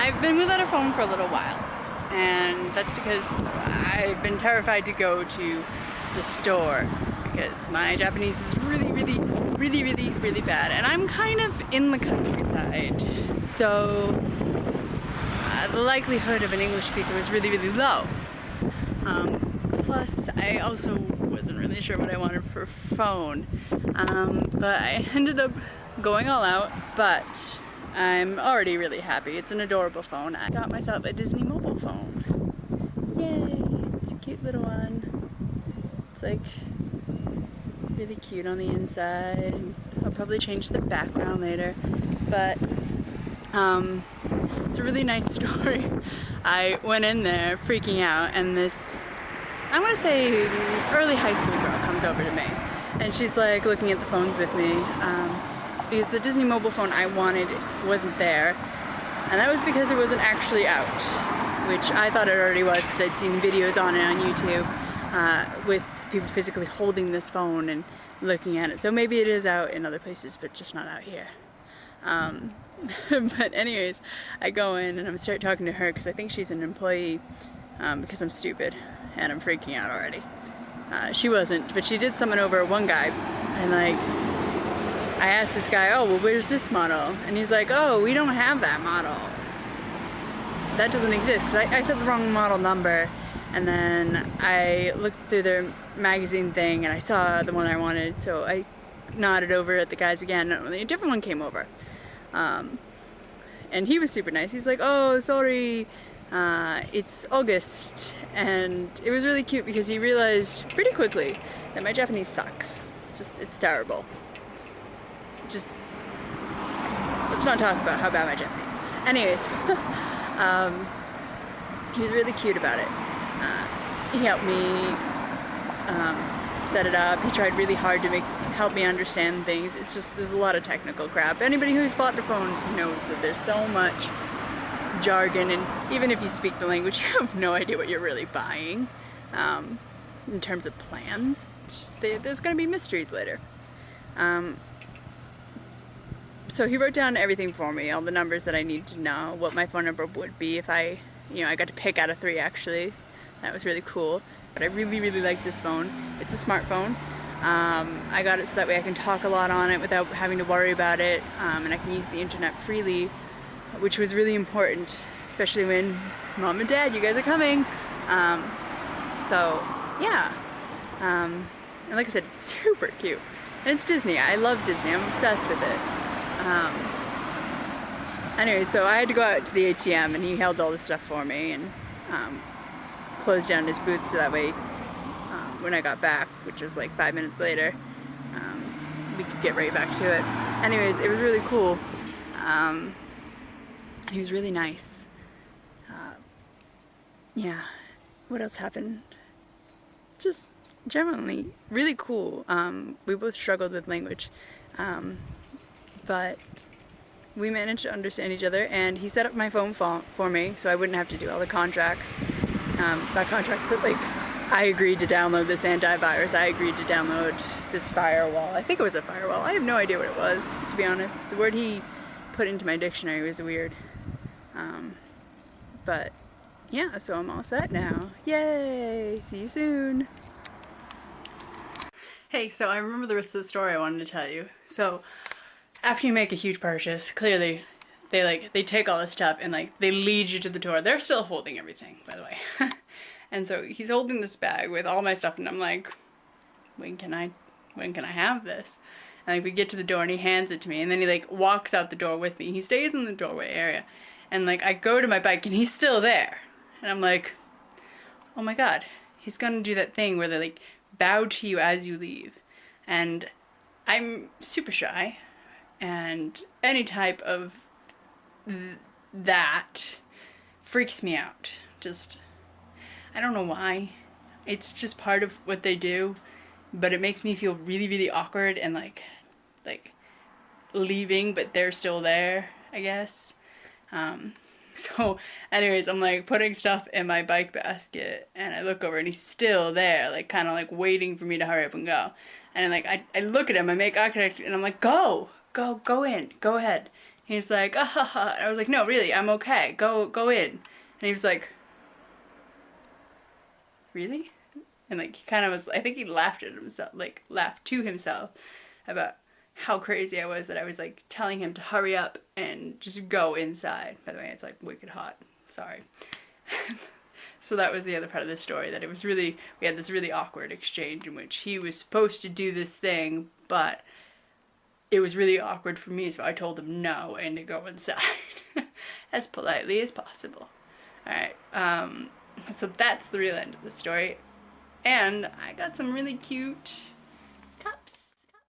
I've been without a phone for a little while, and that's because I've been terrified to go to the store because my Japanese is really bad, and I'm kind of in the countryside, so the likelihood of an English speaker was really low. Plus, I also wasn't really sure what I wanted for a phone, but I ended up going all out, but I'm already really happy. It's an adorable phone. I got myself a Disney mobile phone. Yay! It's a cute little one. It's like really cute on the inside. I'll probably change the background later, but it's a really nice story. I went in there freaking out, and this, I want to say, early high school girl comes over to me, and she's like looking at the phones with me. Because the Disney mobile phone I wanted wasn't there, and that was because it wasn't actually out, which I thought it already was because I'd seen videos on it on YouTube with people physically holding this phone and looking at it. So maybe it is out in other places, but just not out here. But anyways, I go in and I start talking to her because I think she's an employee, because I'm stupid and I'm freaking out already. She wasn't, but she did summon over one guy, and like, I asked this guy, oh, well, where's this model? And he's like, oh, we don't have that model. That doesn't exist, because I said the wrong model number, and then I looked through their magazine thing, and I saw the one I wanted, so I nodded over at the guys again, and a different one came over. And he was super nice. He's like, oh, sorry, it's August. And it was really cute, because he realized pretty quickly that my Japanese sucks. It's terrible. Just let's not talk about how bad my Japanese is. Anyways, he was really cute about it. He helped me set it up. He tried really hard to help me understand things. It's just, there's a lot of technical crap. Anybody who's bought a phone knows that there's so much jargon, and even if you speak the language, you have no idea what you're really buying. In terms of plans, there's going to be mysteries later. So he wrote down everything for me, all the numbers that I need to know, what my phone number would be if I got to pick out of 3 actually. That was really cool. But I really like this phone. It's a smartphone. I got it so that way I can talk a lot on it without having to worry about it, and I can use the internet freely, which was really important, especially when Mom and Dad, you guys are coming. So yeah. And like I said, it's super cute. And it's Disney. I love Disney. I'm obsessed with it. Anyway, so I had to go out to the ATM, and he held all the stuff for me and closed down his booth so that way when I got back, which was like 5 minutes later, we could get right back to it. Anyways, it was really cool. He was really nice. Yeah. What else happened? Just generally really cool. We both struggled with language. But we managed to understand each other, and he set up my phone for me so I wouldn't have to do all the contracts. Not contracts, but like, I agreed to download this antivirus, I agreed to download this firewall. I think it was a firewall. I have no idea what it was, to be honest. The word he put into my dictionary was weird. But yeah, so I'm all set now. Yay! See you soon! Hey, so I remember the rest of the story I wanted to tell you. So, after you make a huge purchase, clearly they take all this stuff and like they lead you to the door. They're still holding everything, by the way. And so he's holding this bag with all my stuff, and I'm like, when can I have this? And like we get to the door and he hands it to me, and then he like walks out the door with me. He stays in the doorway area, and like I go to my bike and he's still there. And I'm like, oh my god, he's gonna do that thing where they like bow to you as you leave. And I'm super shy, and any type of that freaks me out. Just, I don't know why. It's just part of what they do, but it makes me feel really awkward and like leaving, but they're still there, I guess. So anyways, I'm like putting stuff in my bike basket, and I look over and he's still there, like kind of like waiting for me to hurry up and go. And like I look at him, I make eye contact, and I'm like, go in, go ahead. He's like, ah, ha, ha. I was like, no, really, I'm okay. Go in. And he was like, really? And like he kind of was, I think he laughed at himself, like laughed to himself about how crazy I was that I was like telling him to hurry up and just go inside. By the way, it's like wicked hot. Sorry. So that was the other part of the story, that it was really, we had this really awkward exchange in which he was supposed to do this thing, but it was really awkward for me, so I told him no and to go inside as politely as possible. Alright, so that's the real end of the story. And I got some really cute cups.